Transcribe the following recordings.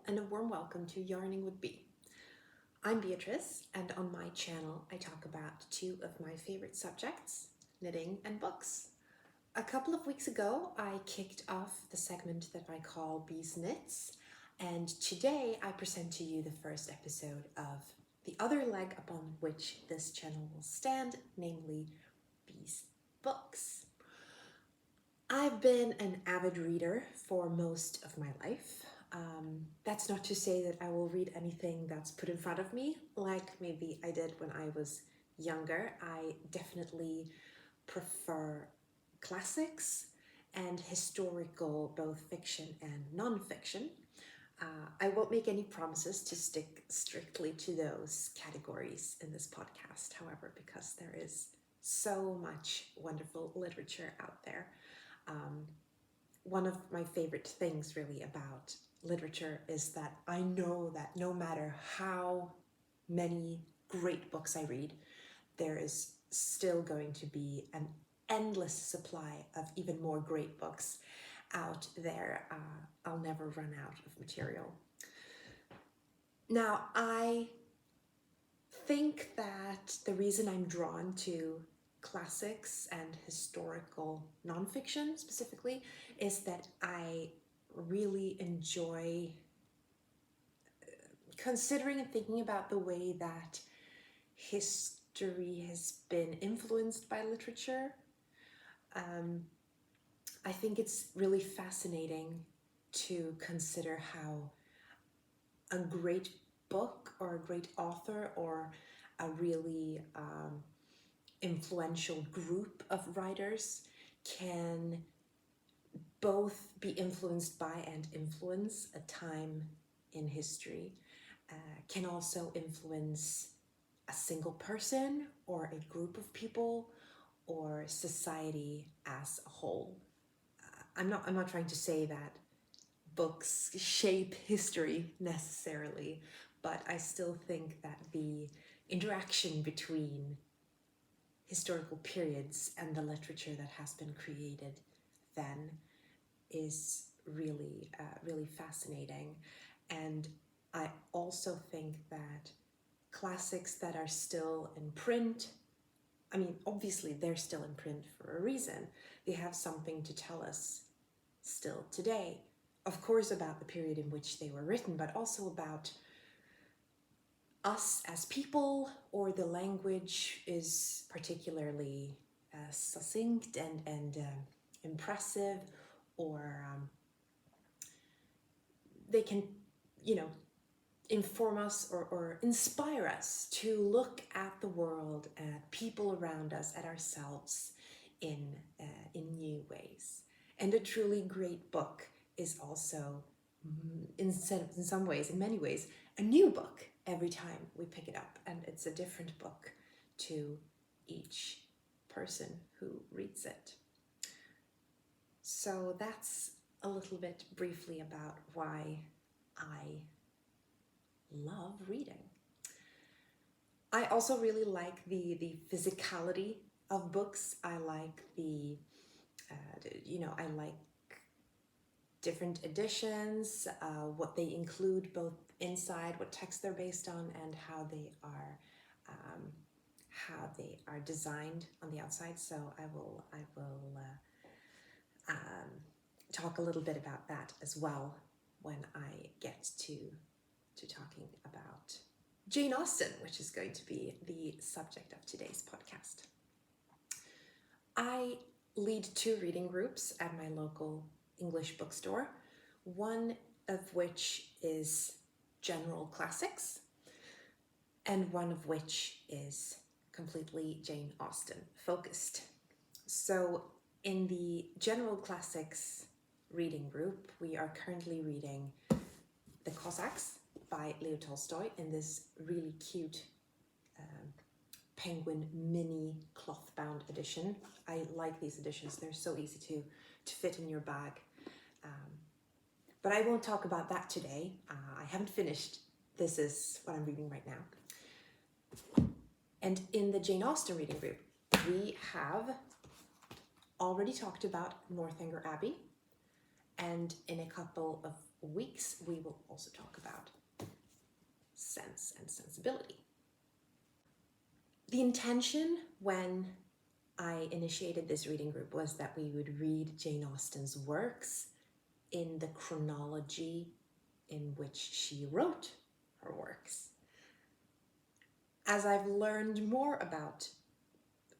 and a warm welcome to Yarning with Bee. I'm Beatrice, and on my channel I talk about two of my favorite subjects, knitting and books. A couple of weeks ago I kicked off the segment that I call Bee's Knits, and today I present to you the first episode of the other leg upon which this channel will stand, namely Bee's Books. I've been an avid reader for most of my life. That's not to say that I will read anything that's put in front of me, like maybe I did when I was younger. I definitely prefer classics and historical, both fiction and non-fiction. I won't make any promises to stick strictly to those categories in this podcast, however, because there is so much wonderful literature out there. One of my favorite things really about literature is that I know that no matter how many great books I read, there is still going to be an endless supply of even more great books out there. I'll never run out of material. Now, I think that the reason I'm drawn to classics and historical nonfiction specifically is that I really enjoy considering and thinking about the way that history has been influenced by literature. I think it's really fascinating to consider how a great book or a great author or a really influential group of writers can both be influenced by and influence a time in history, can also influence a single person or a group of people or society as a whole. I'm not trying to say that books shape history necessarily, but I still think that the interaction between historical periods and the literature that has been created then is really, really fascinating. And I also think that classics that are still in print, I mean, obviously they're still in print for a reason. They have something to tell us still today, of course, about the period in which they were written, but also about us as people, or the language is particularly succinct and impressive, or they can, inform us or inspire us to look at the world, at people around us, at ourselves in new ways. And a truly great book is also, in some ways, in many ways, a new book every time we pick it up, and it's a different book to each person who reads it. So that's a little bit briefly about why I love reading. I also really like the physicality of books. I like I like different editions, what they include both inside, what text they're based on, and how they are designed on the outside. So I will talk a little bit about that as well when I get to talking about Jane Austen, which is going to be the subject of today's podcast. I lead two reading groups at my local English bookstore, one of which is general classics, and one of which is completely Jane Austen focused. So in the general classics reading group, we are currently reading The Cossacks by Leo Tolstoy in this really cute penguin mini cloth-bound edition. I like these editions. They're so easy to fit in your bag. But I won't talk about that today. I haven't finished. This is what I'm reading right now. And in the Jane Austen reading group, we have already talked about Northanger Abbey, and in a couple of weeks, we will also talk about sense and sensibility. The intention when I initiated this reading group was that we would read Jane Austen's works in the chronology in which she wrote her works. As I've learned more about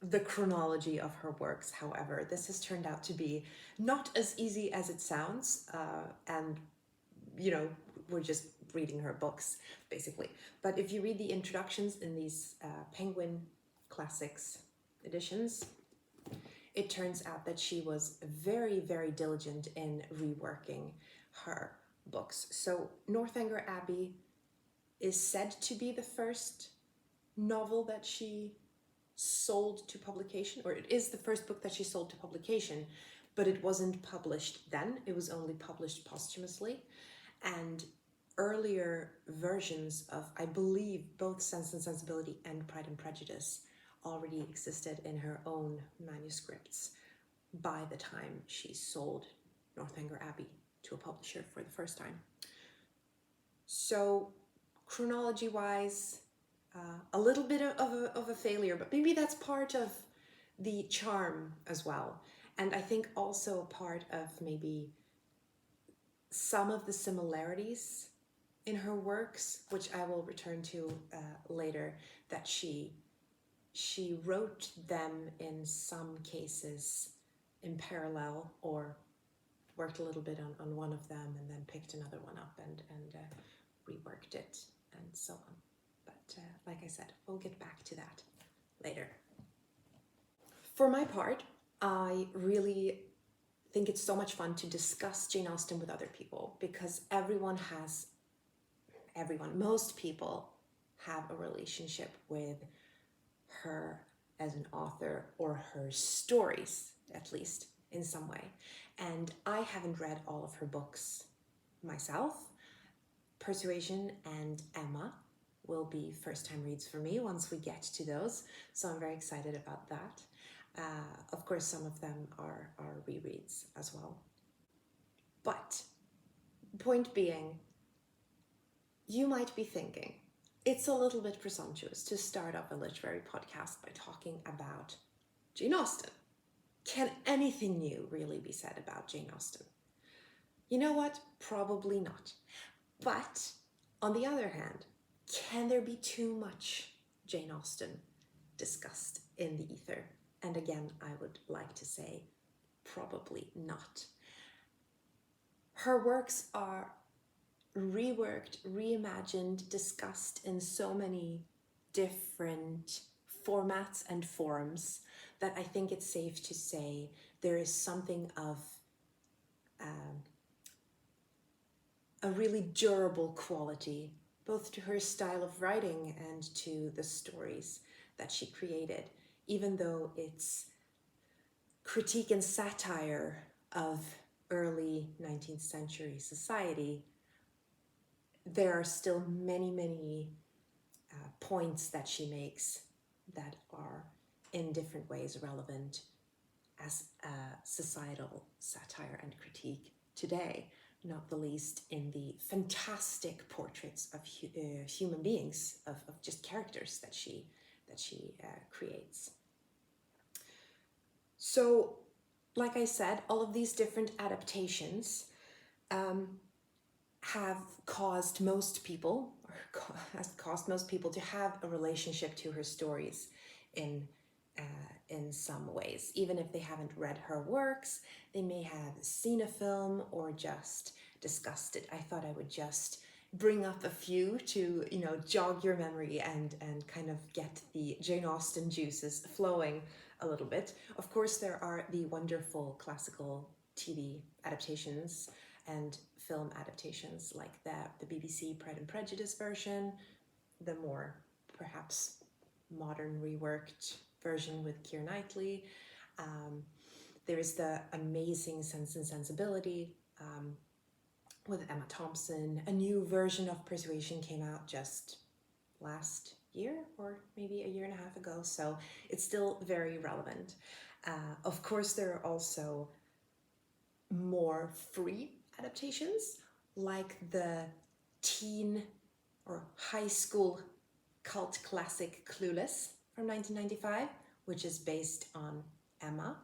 the chronology of her works, however, this has turned out to be not as easy as it sounds, and we're just reading her books basically. But if you read the introductions in these Penguin Classics editions, it turns out that she was very, very diligent in reworking her books. So Northanger Abbey is said to be the first novel that she sold to publication, or it is the first book that she sold to publication, but it wasn't published then. It was only published posthumously. And earlier versions of, I believe, both Sense and Sensibility and Pride and Prejudice already existed in her own manuscripts by the time she sold Northanger Abbey to a publisher for the first time. So chronology-wise, a little bit of a failure, but maybe that's part of the charm as well. And I think also a part of maybe some of the similarities in her works, which I will return to later, that she wrote them in some cases in parallel, or worked a little bit on one of them and then picked another one up and reworked it and so on. But like I said, we'll get back to that later. For my part, I really think it's so much fun to discuss Jane Austen with other people, because most people have a relationship with her as an author, or her stories, at least in some way. And I haven't read all of her books myself. Persuasion and Emma will be first-time reads for me once we get to those, so I'm very excited about that. Of course, some of them are rereads as well. But point being, you might be thinking, it's a little bit presumptuous to start up a literary podcast by talking about Jane Austen. Can anything new really be said about Jane Austen? You know what? Probably not. But on the other hand, can there be too much Jane Austen discussed in the ether? And again, I would like to say probably not. Her works are reworked, reimagined, discussed in so many different formats and forms that I think it's safe to say there is something of a really durable quality, both to her style of writing and to the stories that she created, even though it's critique and satire of early 19th century society. There are still many points that she makes that are in different ways relevant as societal satire and critique today, not the least in the fantastic portraits of human beings, of just characters that she creates. So, like I said, all of these different adaptations have caused most people, has caused most people to have a relationship to her stories in some ways. Even if they haven't read her works, they may have seen a film or just discussed it. I thought I would just bring up a few to, jog your memory and kind of get the Jane Austen juices flowing a little bit. Of course, there are the wonderful classical TV adaptations and film adaptations, like the BBC Pride and Prejudice version, the more perhaps modern reworked version with Keira Knightley. There is the amazing Sense and Sensibility with Emma Thompson. A new version of Persuasion came out just last year, or maybe a year and a half ago, so it's still very relevant. Of course, there are also more free adaptations like the teen or high school cult classic Clueless from 1995, which is based on Emma.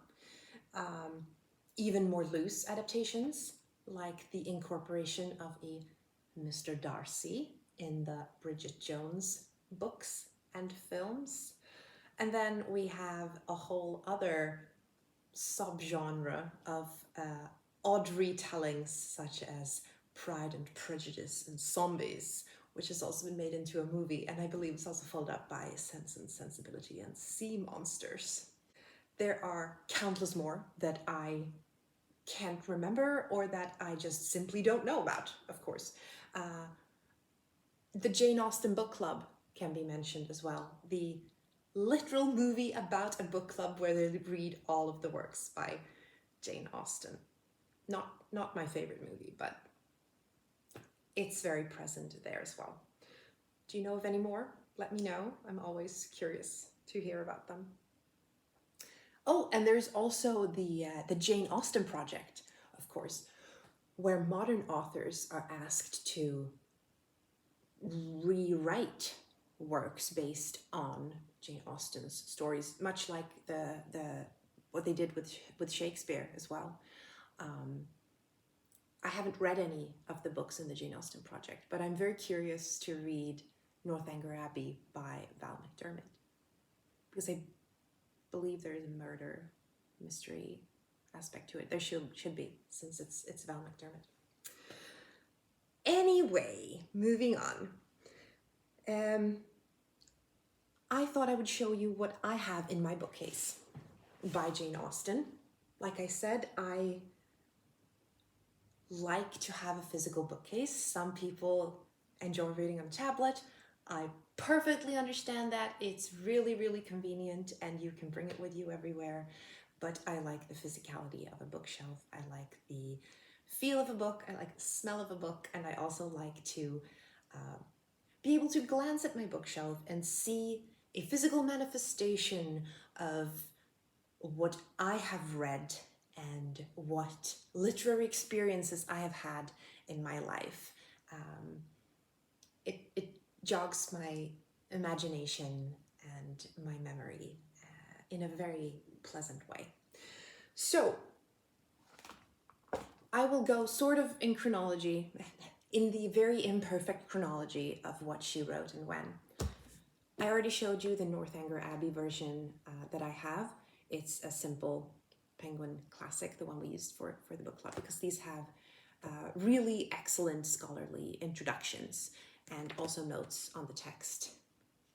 Even more loose adaptations, like the incorporation of a Mr. Darcy in the Bridget Jones books and films. And then we have a whole other subgenre of odd retellings, such as Pride and Prejudice and Zombies, which has also been made into a movie, and I believe it's also followed up by Sense and Sensibility and Sea Monsters. There are countless more that I can't remember or that I just simply don't know about, of course. The Jane Austen book club can be mentioned as well. The literal movie about a book club where they read all of the works by Jane Austen. Not my favorite movie, but it's very present there as well. Do you know of any more? Let me know. I'm always curious to hear about them. Oh, and there's also the Jane Austen project, of course, where modern authors are asked to rewrite works based on Jane Austen's stories, much like the what they did with Shakespeare as well. I haven't read any of the books in the Jane Austen project, but I'm very curious to read Northanger Abbey by Val McDermid, because I believe there is a murder mystery aspect to it. There should be, since it's Val McDermid. Anyway, moving on. I thought I would show you what I have in my bookcase by Jane Austen. Like I said, I like to have a physical bookcase. Some people enjoy reading on a tablet. I perfectly understand that. It's really, really convenient and you can bring it with you everywhere. But I like the physicality of a bookshelf. I like the feel of a book. I like the smell of a book. And I also like to be able to glance at my bookshelf and see a physical manifestation of what I have read and what literary experiences I have had in my life. It jogs my imagination and my memory in a very pleasant way. So I will go sort of in chronology, in the very imperfect chronology of what she wrote and when. I already showed you the Northanger Abbey version that I have. It's a simple Penguin classic, the one we used for the book club, because these have really excellent scholarly introductions and also notes on the text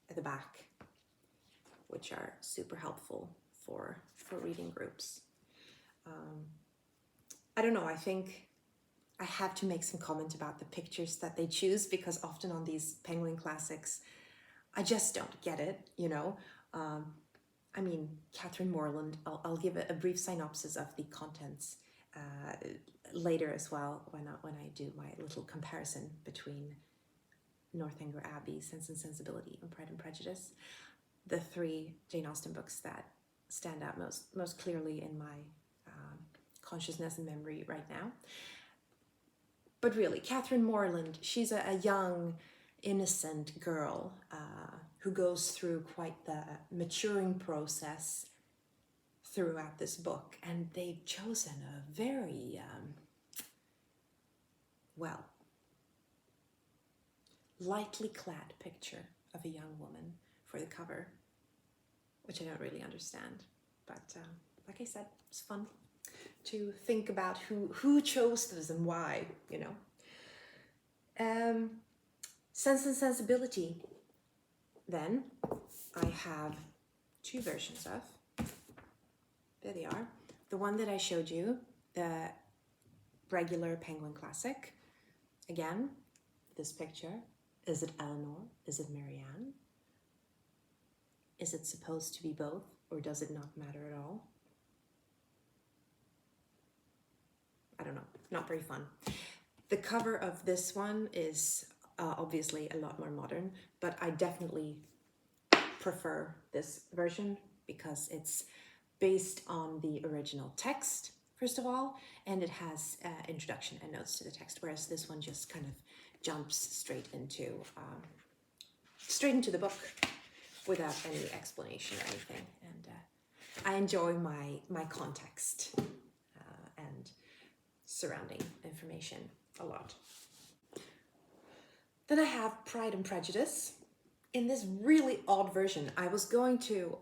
at the back, which are super helpful for reading groups. I don't know, I think I have to make some comment about the pictures that they choose, because often on these Penguin classics, I just don't get it, you know. I mean, Catherine Morland, I'll give a brief synopsis of the contents later as well when I do my little comparison between Northanger Abbey, Sense and Sensibility, and Pride and Prejudice, the three Jane Austen books that stand out most clearly in my consciousness and memory right now. But really, Catherine Morland, she's a young, innocent girl who goes through quite the maturing process throughout this book, and they've chosen a very, lightly clad picture of a young woman for the cover, which I don't really understand, but like I said, it's fun to think about who chose this and why, you know. Sense and Sensibility, then, I have two versions of. There they are. The one that I showed you, the regular Penguin classic. Again, this picture. Is it Eleanor? Is it Marianne? Is it supposed to be both, or does it not matter at all? I don't know, not very fun. The cover of this one is obviously a lot more modern, but I definitely prefer this version because it's based on the original text first of all, and it has introduction and notes to the text, whereas this one just kind of jumps straight into the book without any explanation or anything. And I enjoy my context and surrounding information a lot. Then I have Pride and Prejudice. In this really odd version, I was going to,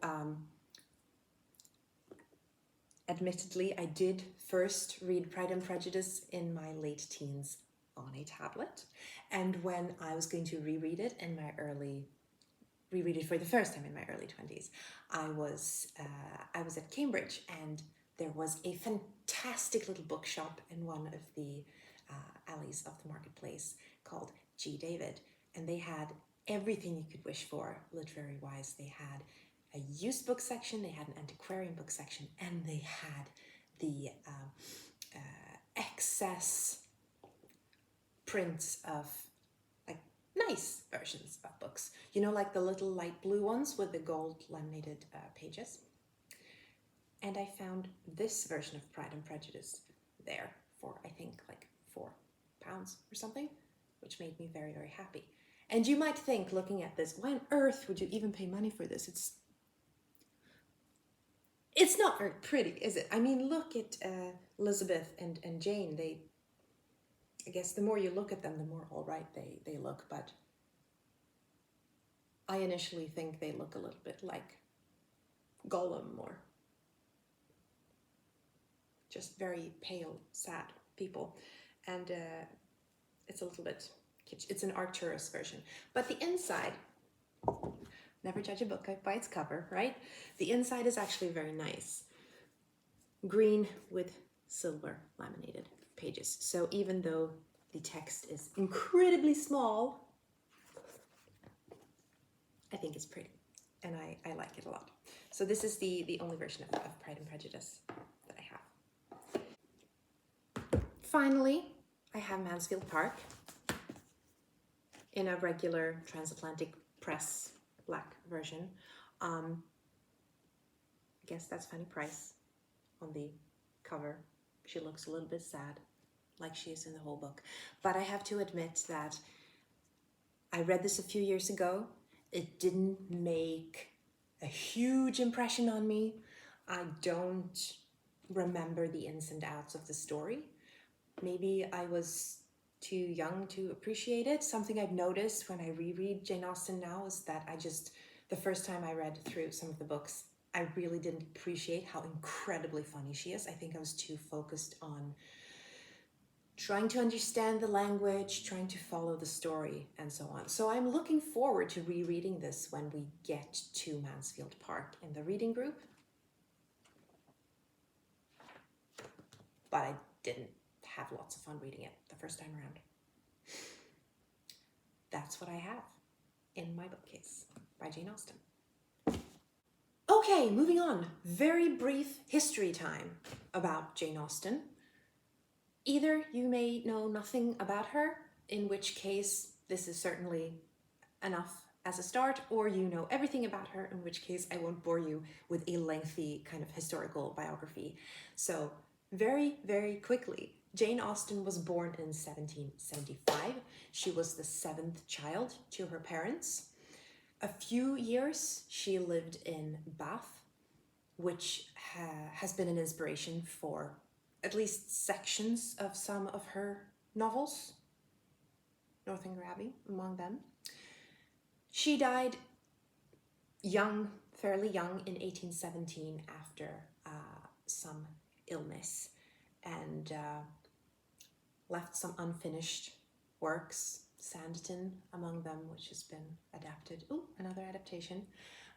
admittedly, I did first read Pride and Prejudice in my late teens on a tablet. And when I was going to reread it for the first time in my early 20s, I was at Cambridge, and there was a fantastic little bookshop in one of the alleys of the marketplace called G. David, and they had everything you could wish for literary wise. They had a used book section, they had an antiquarian book section, and they had the excess prints of like nice versions of books, you know, like the little light blue ones with the gold laminated pages. And I found this version of Pride and Prejudice there for, I think, like £4 or something, which made me very, very happy. And you might think, looking at this, why on earth would you even pay money for this? It's not very pretty, is it? I mean, look at Elizabeth and Jane. I guess the more you look at them, the more all right they look, but I initially think they look a little bit like Gollum, or just very pale, sad people. And it's a little bit kitsch. It's an Arcturus version. But the inside, never judge a book by its cover, right? The inside is actually very nice. Green with silver laminated pages. So even though the text is incredibly small, I think it's pretty, and I like it a lot. So this is the only version of Pride and Prejudice that I have. Finally, I have Mansfield Park in a regular transatlantic press black version. I guess that's Fanny Price on the cover. She looks a little bit sad, like she is in the whole book. But I have to admit that I read this a few years ago. It didn't make a huge impression on me. I don't remember the ins and outs of the story. Maybe I was too young to appreciate it. Something I've noticed when I reread Jane Austen now is that the first time I read through some of the books, I really didn't appreciate how incredibly funny she is. I think I was too focused on trying to understand the language, trying to follow the story, and so on. So I'm looking forward to rereading this when we get to Mansfield Park in the reading group. But I didn't have lots of fun reading it the first time around. That's what I have in my bookcase by Jane Austen. Okay, moving on. Very brief history time about Jane Austen. Either you may know nothing about her, in which case this is certainly enough as a start, or you know everything about her, in which case I won't bore you with a lengthy kind of historical biography. So very, very quickly, Jane Austen was born in 1775. She was the 7th child to her parents. A few years she lived in Bath, which has been an inspiration for at least sections of some of her novels, Northanger Abbey among them. She died young, fairly young, in 1817 after some illness, and left some unfinished works, Sanditon among them, which has been adapted. Ooh, another adaptation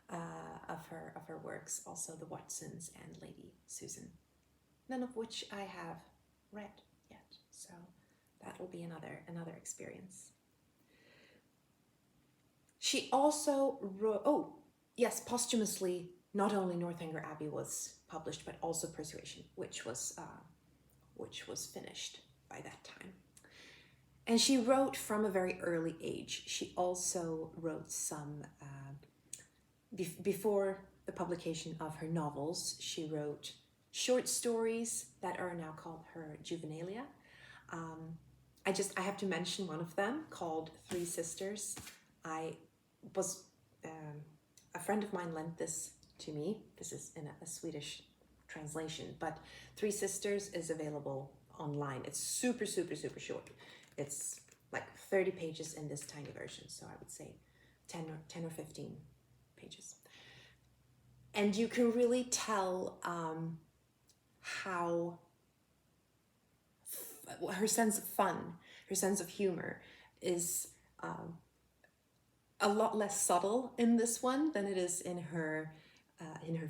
of her works, also The Watsons and Lady Susan, none of which I have read yet, so that will be another experience. She also wrote, oh yes, posthumously, not only Northanger Abbey was published, but also Persuasion, which was finished by that time. And she wrote from a very early age. She also wrote some, before the publication of her novels, she short stories that are now called her juvenilia. I have to mention one of them called Three Sisters. A friend of mine lent this to me. This is in a Swedish translation, but Three Sisters is available online. It's super, super, super short. It's like 30 pages in this tiny version, so I would say 10 or 15 pages. And you can really tell how her sense of fun, her sense of humor is a lot less subtle in this one than it is in her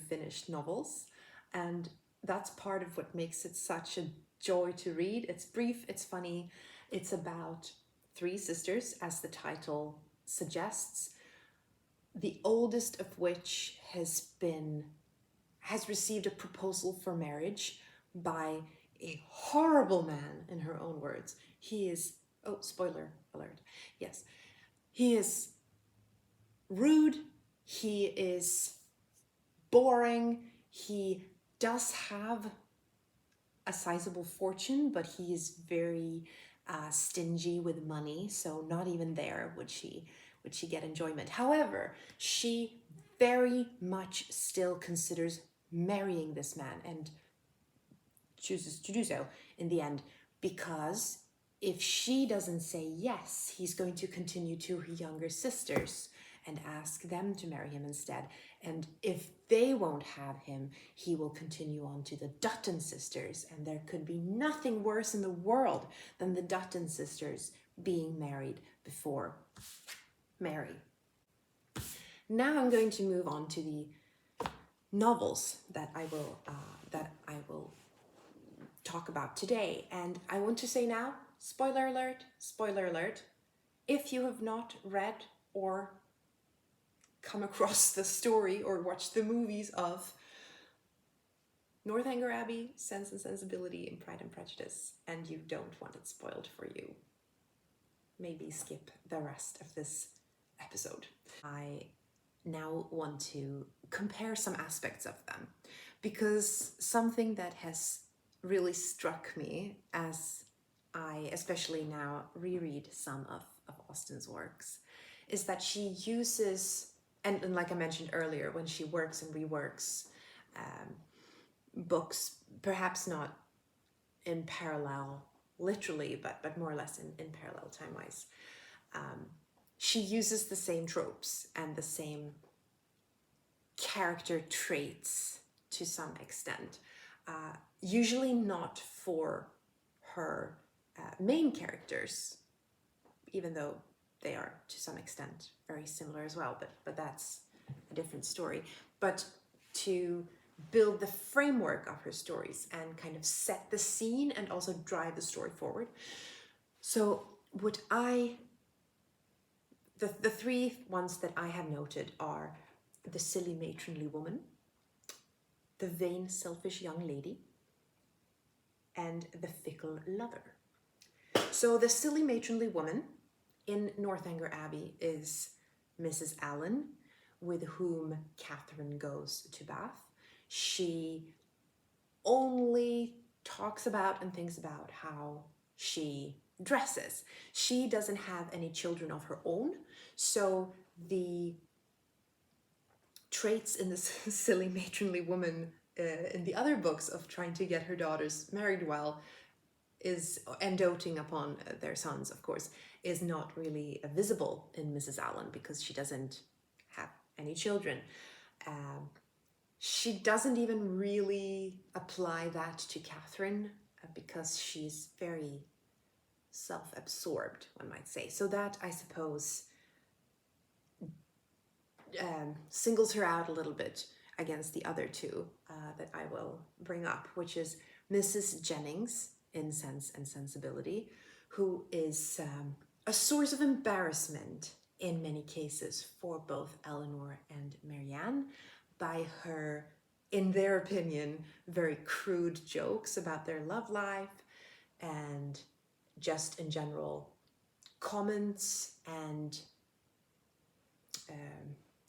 finished novels. And that's part of what makes it such a joy to read. It's brief, it's funny. It's about three sisters, as the title suggests, the oldest of which has received a proposal for marriage by a horrible man, in her own words. He is, oh, spoiler alert, yes. He is rude, he is boring, he does have a sizable fortune, but he is very stingy with money, so not even there would she get enjoyment. However, she very much still considers marrying this man and chooses to do so in the end, because if she doesn't say yes, he's going to continue to her younger sisters and ask them to marry him instead. And if they won't have him, he will continue on to the Dutton sisters, and there could be nothing worse in the world than the Dutton sisters being married before Mary. Now I'm going to move on to the novels that I will talk about today. And I want to say now, spoiler alert, if you have not read or come across the story or watched the movies of Northanger Abbey, Sense and Sensibility, and Pride and Prejudice, and you don't want it spoiled for you, maybe skip the rest of this episode. I now want to compare some aspects of them, because something that has really struck me as I especially now reread some of Austen's works is that she uses, and like I mentioned earlier, when she works and reworks books, perhaps not in parallel literally, but more or less in parallel time-wise, she uses the same tropes and the same character traits to some extent. Usually not for her main characters, even though they are to some extent very similar as well, but that's a different story. But to build the framework of her stories and kind of set the scene and also drive the story forward. So the three ones that I have noted are the silly matronly woman, the vain selfish young lady, and the fickle lover. So the silly matronly woman in Northanger Abbey is Mrs. Allen, with whom Catherine goes to Bath. She only talks about and thinks about how she dresses. She doesn't have any children of her own, so the traits in this silly matronly woman in the other books of trying to get her daughters married well and doting upon their sons, of course, is not really visible in Mrs. Allen because she doesn't have any children. She doesn't even really apply that to Catherine because she's very self-absorbed, one might say. So that, I suppose, singles her out a little bit against the other two that I will bring up, which is Mrs. Jennings in Sense and Sensibility, who is a source of embarrassment in many cases for both Eleanor and Marianne by her, in their opinion, very crude jokes about their love life and just in general comments and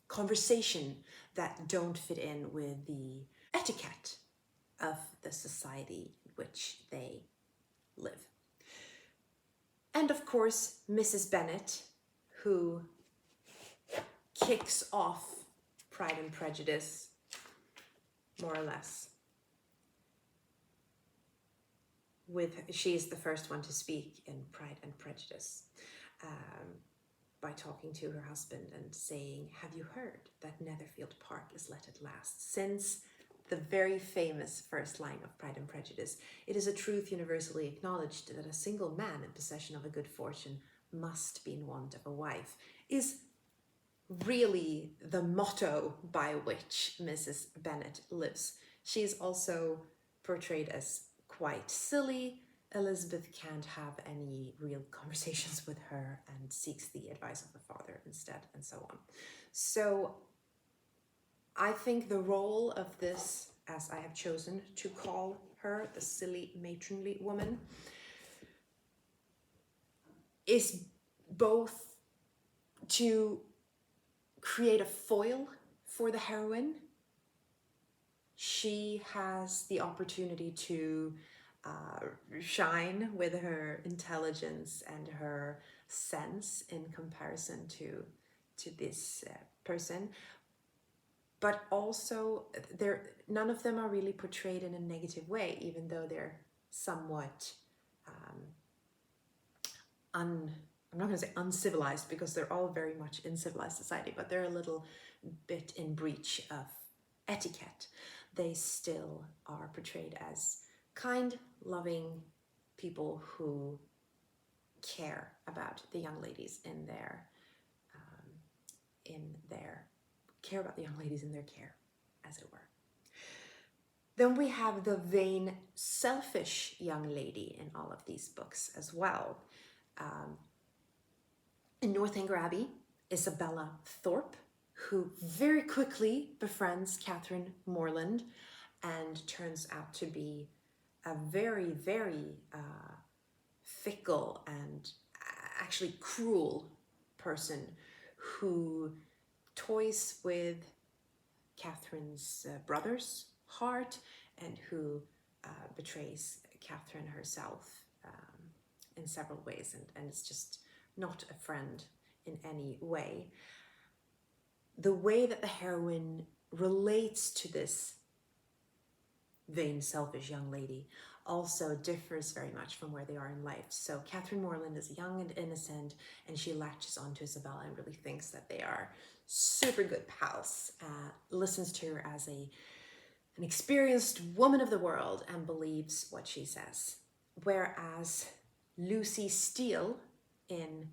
conversation that don't fit in with the etiquette of the society in which they live. And of course, Mrs. Bennet, who kicks off Pride and Prejudice, more or less. She is the first one to speak in Pride and Prejudice by talking to her husband and saying, "Have you heard that Netherfield Park is let at last?" Since the very famous first line of Pride and Prejudice, it is a truth universally acknowledged that a single man in possession of a good fortune must be in want of a wife, is really the motto by which Mrs. Bennet lives. She is also portrayed as quite silly. Elizabeth can't have any real conversations with her and seeks the advice of the father instead, and so on. So I think the role of this, as I have chosen to call her, the silly matronly woman, is both to create a foil for the heroine. She has the opportunity to shine with her intelligence and her sense in comparison to this person. But also, none of them are really portrayed in a negative way, even though they're somewhat, I'm not going to say uncivilized, because they're all very much in civilized society, but they're a little bit in breach of etiquette. They still are portrayed as kind, loving people who care about the young ladies in their care, as it were. Then we have the vain, selfish young lady in all of these books as well. In Northanger Abbey, Isabella Thorpe, who very quickly befriends Catherine Morland and turns out to be a very, very fickle and actually cruel person who toys with Catherine's brother's heart and who betrays Catherine herself in several ways, and is just not a friend in any way. The way that the heroine relates to this vain, selfish young lady also differs very much from where they are in life. So Catherine Morland is young and innocent, and she latches onto Isabella and really thinks that they are super good pals, listens to her as an experienced woman of the world and believes what she says. Whereas Lucy Steele in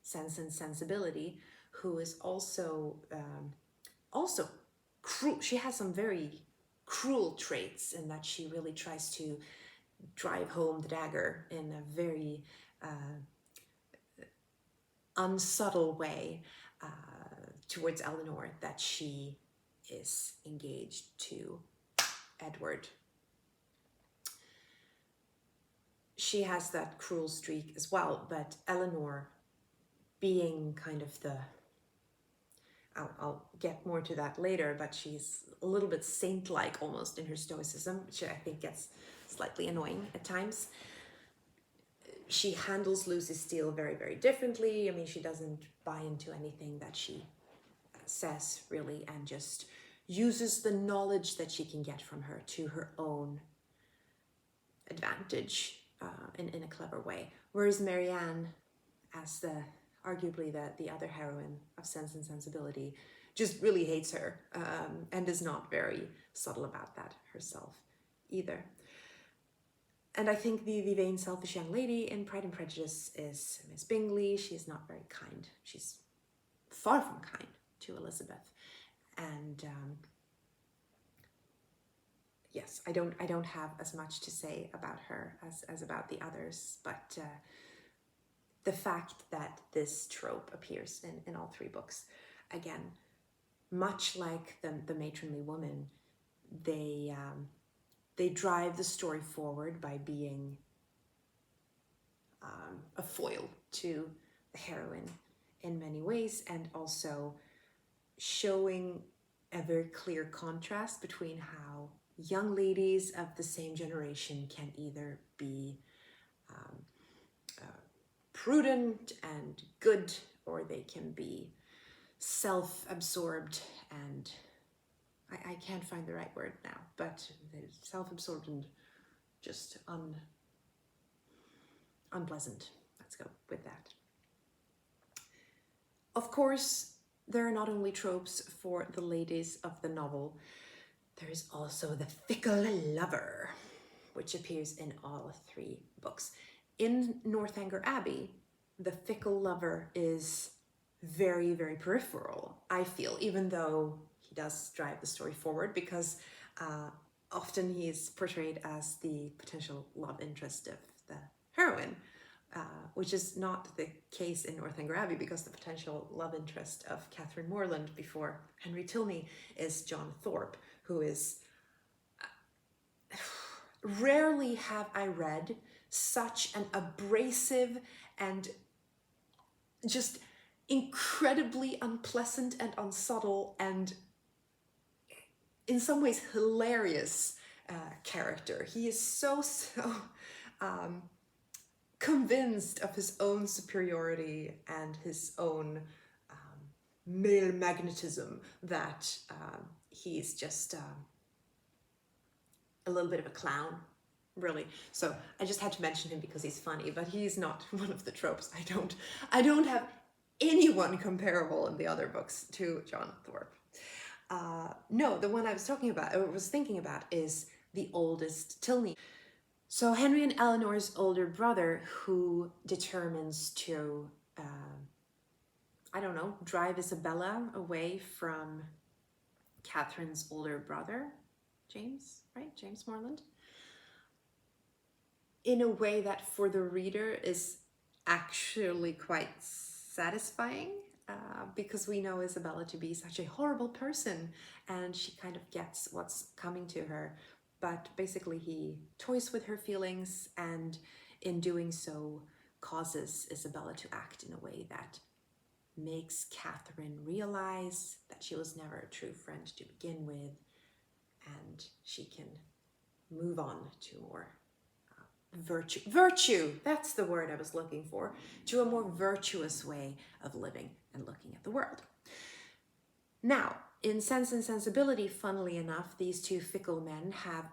Sense and Sensibility, who is also cruel, she has some very cruel traits in that she really tries to drive home the dagger in a very unsubtle way towards Eleanor, that she is engaged to Edward. She has that cruel streak as well, but Eleanor, being kind of the, I'll get more to that later, but she's a little bit saint-like almost in her stoicism, which I think gets slightly annoying at times. She handles Lucy Steele very, very differently. I mean, she doesn't buy into anything that she says, really, and just uses the knowledge that she can get from her to her own advantage in a clever way. Whereas Marianne, as arguably the other heroine of Sense and Sensibility, just really hates her and is not very subtle about that herself either. And I think the vain, selfish young lady in Pride and Prejudice is Miss Bingley. She's not very kind. She's far from kind to Elizabeth. And yes, I don't have as much to say about her as about the others, but the fact that this trope appears in all three books, again, much like the matronly woman, they drive the story forward by being a foil to the heroine in many ways, and also showing a very clear contrast between how young ladies of the same generation can either be prudent and good, or they can be self-absorbed and I can't find the right word now, but self-absorbed and just unpleasant. Let's go with that. Of course, there are not only tropes for the ladies of the novel, there is also the fickle lover, which appears in all three books. In Northanger Abbey, the fickle lover is very, very peripheral, I feel, even though he does drive the story forward, because often he's portrayed as the potential love interest of the heroine, which is not the case in Northanger Abbey, because the potential love interest of Catherine Morland before Henry Tilney is John Thorpe, who is... Rarely have I read such an abrasive and just incredibly unpleasant and unsubtle and in some ways hilarious character. He is so convinced of his own superiority and his own male magnetism that he's just a little bit of a clown, really. So I just had to mention him because he's funny, but he's not one of the tropes. I don't have anyone comparable in the other books to John Thorpe. No, the one I was thinking about is the oldest Tilney. So Henry and Eleanor's older brother, who determines to, I don't know, drive Isabella away from Catherine's older brother, James, right? James Morland. In a way that for the reader is actually quite satisfying, because we know Isabella to be such a horrible person and she kind of gets what's coming to her. But basically he toys with her feelings and in doing so causes Isabella to act in a way that makes Catherine realize that she was never a true friend to begin with, and she can move on to more virtue, that's the word I was looking for, to a more virtuous way of living and looking at the world. Now, in Sense and Sensibility, funnily enough, these two fickle men have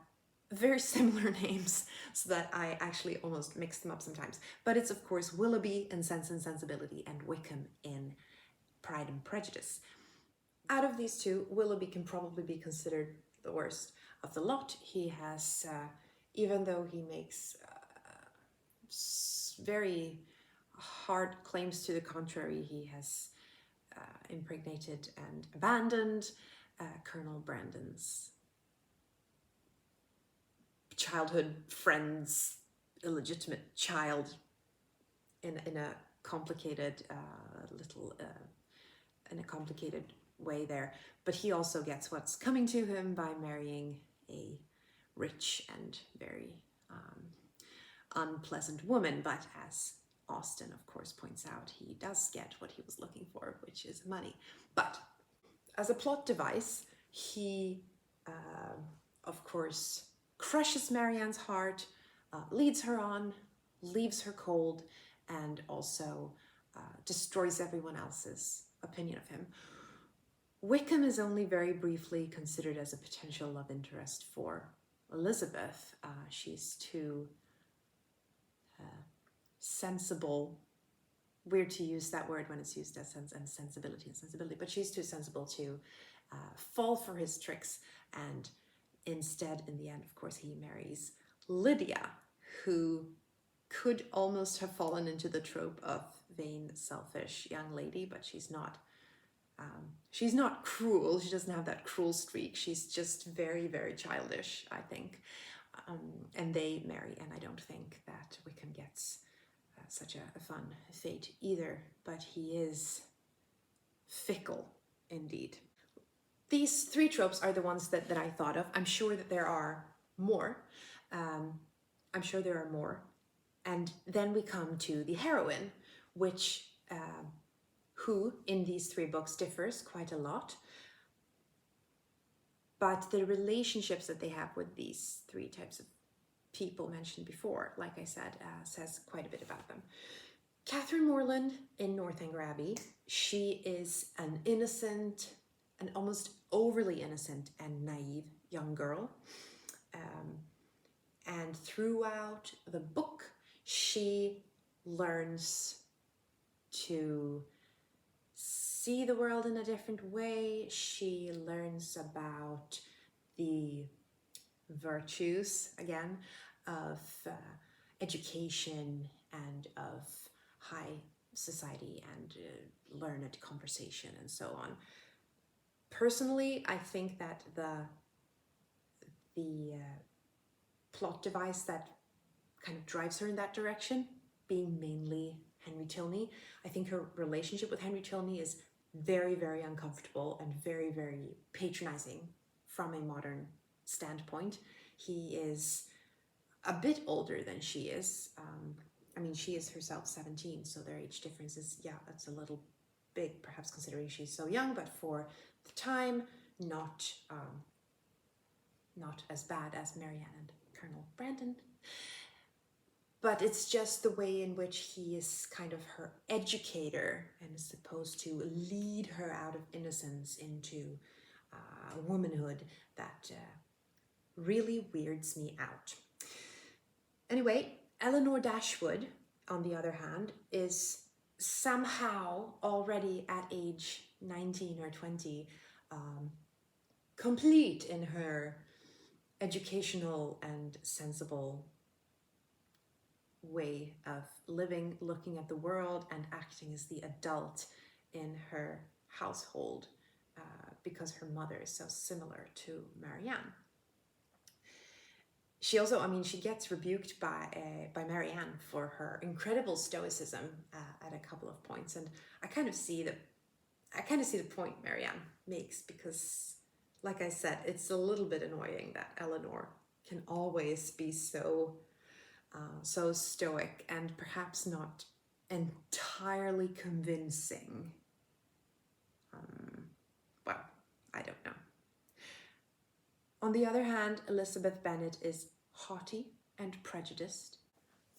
very similar names, so that I actually almost mix them up sometimes. But it's, of course, Willoughby in Sense and Sensibility and Wickham in Pride and Prejudice. Out of these two, Willoughby can probably be considered the worst of the lot. He has, even though he makes very hard claims to the contrary, he has impregnated and abandoned Colonel Brandon's childhood friend's illegitimate child in a complicated in a complicated way there. But he also gets what's coming to him by marrying a rich and very unpleasant woman. But as Austen, of course, points out, he does get what he was looking for, which is money. But as a plot device, he, of course, crushes Marianne's heart, leads her on, leaves her cold, and also destroys everyone else's opinion of him. Wickham is only very briefly considered as a potential love interest for Elizabeth. She's too sensible. Weird to use that word when it's used as sensibility, but she's too sensible to fall for his tricks, and instead, in the end, of course, he marries Lydia, who could almost have fallen into the trope of vain, selfish young lady, but she's not. She's not cruel. She doesn't have that cruel streak. She's just very, very childish, I think. And they marry, and I don't think that Wickham gets such a fun fate either, but he is fickle indeed. These three tropes are the ones that I thought of. I'm sure that there are more. And then we come to the heroine, which who in these three books differs quite a lot. but the relationships that they have with these three types of people mentioned before, like I said, says quite a bit about them. Catherine Morland in Northanger Abbey, she is an innocent, an almost overly innocent and naive young girl. And throughout the book, she learns to see the world in a different way. She learns about the virtues, again, of education and of high society and learned conversation and so on. Personally, I think that the plot device that kind of drives her in that direction, being mainly Henry Tilney, I think her relationship with Henry Tilney is very, very uncomfortable and very, very patronizing from a modern standpoint. He is a bit older than she is. I mean, she is herself 17, so their age difference is, yeah, that's a little big, perhaps considering she's so young, but for the time, not as bad as Marianne and Colonel Brandon. But it's just the way in which he is kind of her educator and is supposed to lead her out of innocence into womanhood that really weirds me out. Anyway, Eleanor Dashwood, on the other hand, is somehow already at age 19 or 20, complete in her educational and sensible way of living, looking at the world, and acting as the adult in her household, because her mother is so similar to Marianne. She also, I mean, she gets rebuked by Marianne for her incredible stoicism at a couple of points, and I kind of see the point Marianne makes, because, like I said, it's a little bit annoying that Eleanor can always be so stoic and perhaps not entirely convincing. Well, I don't know. On the other hand, Elizabeth Bennet is haughty and prejudiced.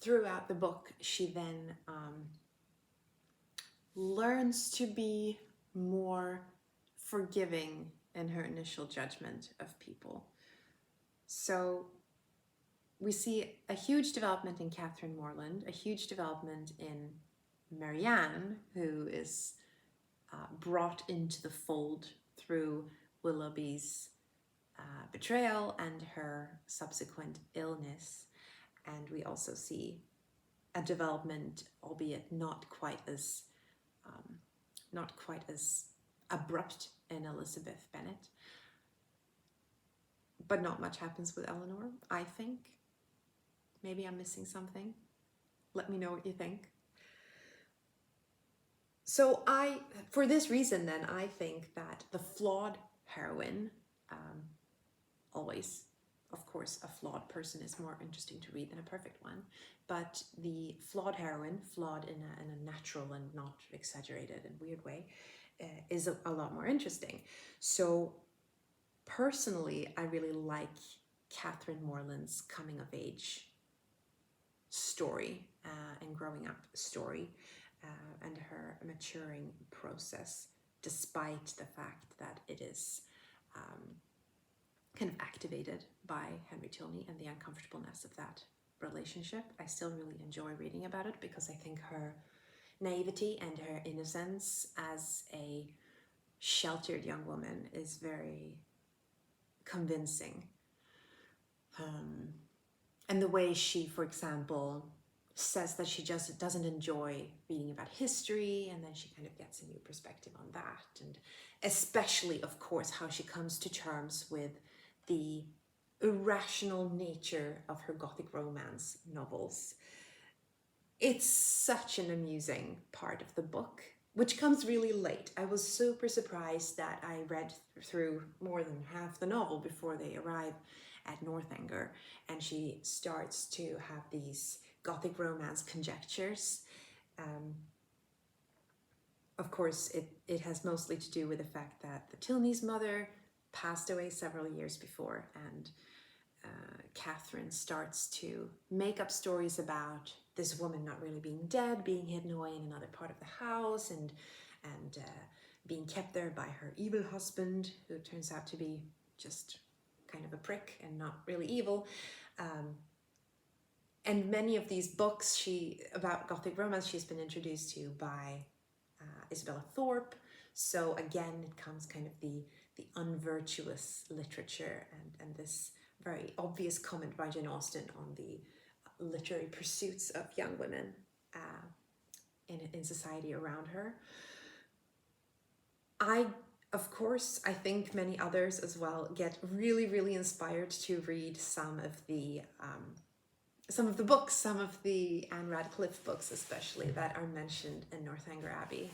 Throughout the book, she then learns to be more forgiving in her initial judgment of people. So we see a huge development in Catherine Morland, a huge development in Marianne, who is brought into the fold through Willoughby's betrayal and her subsequent illness. And we also see a development, albeit not quite as abrupt, in Elizabeth Bennet. But not much happens with Eleanor, I think. Maybe I'm missing something. Let me know what you think. So for this reason then, I think that the flawed heroine, always, of course, a flawed person is more interesting to read than a perfect one, but the flawed heroine, flawed in a natural and not exaggerated and weird way, is a lot more interesting. So personally, I really like Catherine Morland's coming of age story and growing up story, and her maturing process, despite the fact that it is kind of activated by Henry Tilney and the uncomfortableness of that relationship. I still really enjoy reading about it because I think her naivety and her innocence as a sheltered young woman is very convincing. And the way she, for example, says that she just doesn't enjoy reading about history, and then she kind of gets a new perspective on that. And especially, of course, how she comes to terms with the irrational nature of her Gothic romance novels. It's such an amusing part of the book, which comes really late. I was super surprised that I read through more than half the novel before they arrive at Northanger, and she starts to have these Gothic romance conjectures. Of course, it has mostly to do with the fact that the Tilneys' mother passed away several years before, and Catherine starts to make up stories about this woman not really being dead, being hidden away in another part of the house, and being kept there by her evil husband, who turns out to be just kind of a prick and not really evil. And many of these books about Gothic romance she's been introduced to by Isabella Thorpe. So again, it comes kind of the unvirtuous literature and this very obvious comment by Jane Austen on the literary pursuits of young women in society around her. Of course, I think many others as well get really, really inspired to read some of the books, some of the Anne Radcliffe books especially, that are mentioned in Northanger Abbey,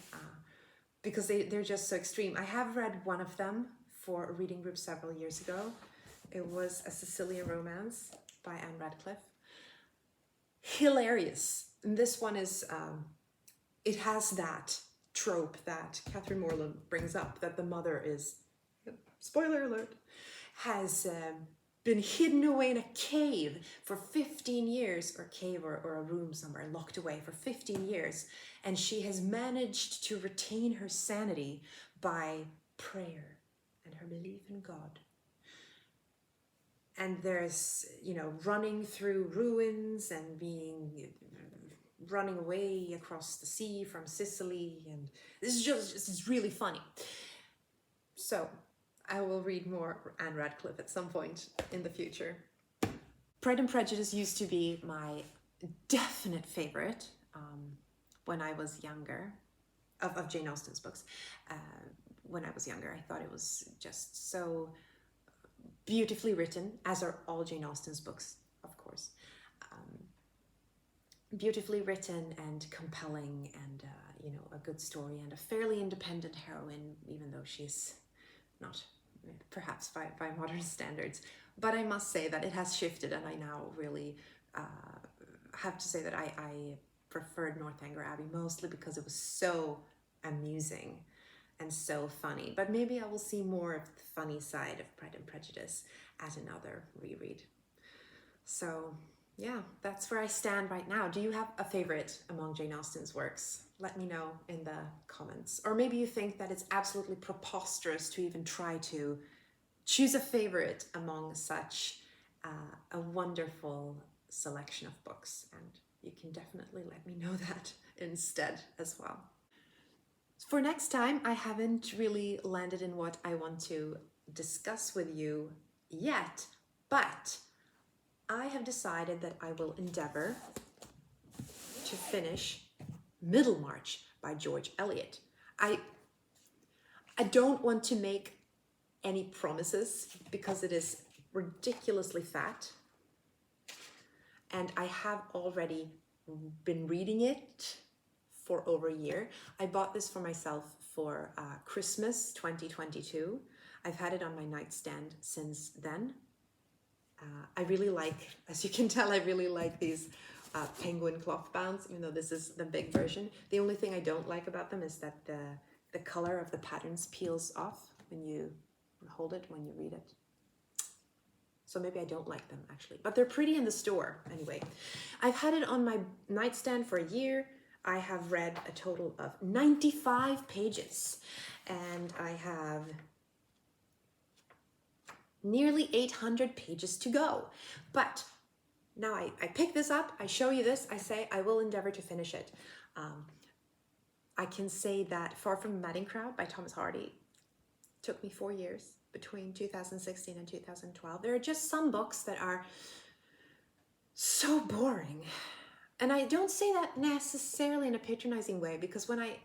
because they're just so extreme. I have read one of them for a reading group several years ago. It was A Sicilian Romance by Anne Radcliffe. Hilarious. And this one is, it has that trope that Catherine Morland brings up, that the mother is, spoiler alert, has been hidden away in a cave for 15 years, or cave or a room somewhere, locked away for 15 years. And she has managed to retain her sanity by prayer and her belief in God. And there's, running through ruins and running away across the sea from Sicily. And this is really funny. So I will read more Anne Radcliffe at some point in the future. Pride and Prejudice used to be my definite favorite when I was younger, of Jane Austen's books. When I was younger, I thought it was just so beautifully written, as are all Jane Austen's books, of course. Beautifully written and compelling, and a good story, and a fairly independent heroine, even though she's not perhaps by modern standards. But I must say that it has shifted, and I now really have to say that I preferred Northanger Abbey, mostly because it was so amusing and so funny. But maybe I will see more of the funny side of Pride and Prejudice at another reread. So yeah, that's where I stand right now. Do you have a favorite among Jane Austen's works? Let me know in the comments. Or maybe you think that it's absolutely preposterous to even try to choose a favorite among such a wonderful selection of books. And you can definitely let me know that instead as well. For next time, I haven't really landed in what I want to discuss with you yet, but I have decided that I will endeavor to finish Middlemarch by George Eliot. I don't want to make any promises because it is ridiculously fat, and I have already been reading it for over a year. I bought this for myself for Christmas 2022. I've had it on my nightstand since then. I really like, as you can tell, I really like these penguin cloth bounds, even though this is the big version. The only thing I don't like about them is that the color of the patterns peels off when you hold it, when you read it. So maybe I don't like them actually, but they're pretty in the store anyway. I've had it on my nightstand for a year. I have read a total of 95 pages, and I have nearly 800 pages to go. But now I pick this up, I show you this, I say I will endeavor to finish it. I can say that Far from the Madding Crowd by Thomas Hardy took me 4 years, between 2016 and 2012. There are just some books that are so boring. And I don't say that necessarily in a patronizing way, because when I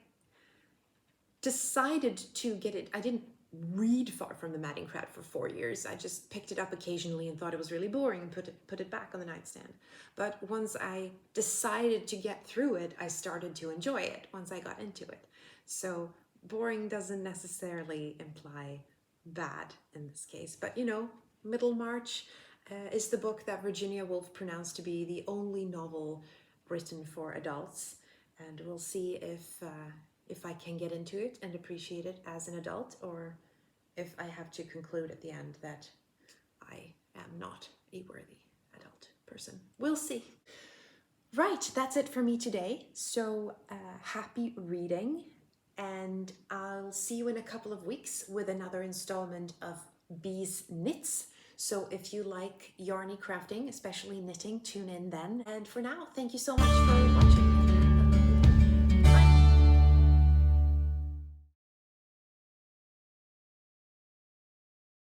decided to get it, I didn't read Far from the Madding Crowd for 4 years. I just picked it up occasionally and thought it was really boring and put it back on the nightstand. But once I decided to get through it, I started to enjoy it once I got into it. So boring doesn't necessarily imply bad in this case. But Middlemarch is the book that Virginia Woolf pronounced to be the only novel written for adults, and we'll see if I can get into it and appreciate it as an adult, or if I have to conclude at the end that I am not a worthy adult person. We'll see. Right, that's it for me today. So happy reading, and I'll see you in a couple of weeks with another installment of Bee's Knits. So if you like yarny crafting, especially knitting, tune in then. And for now, thank you so much for watching.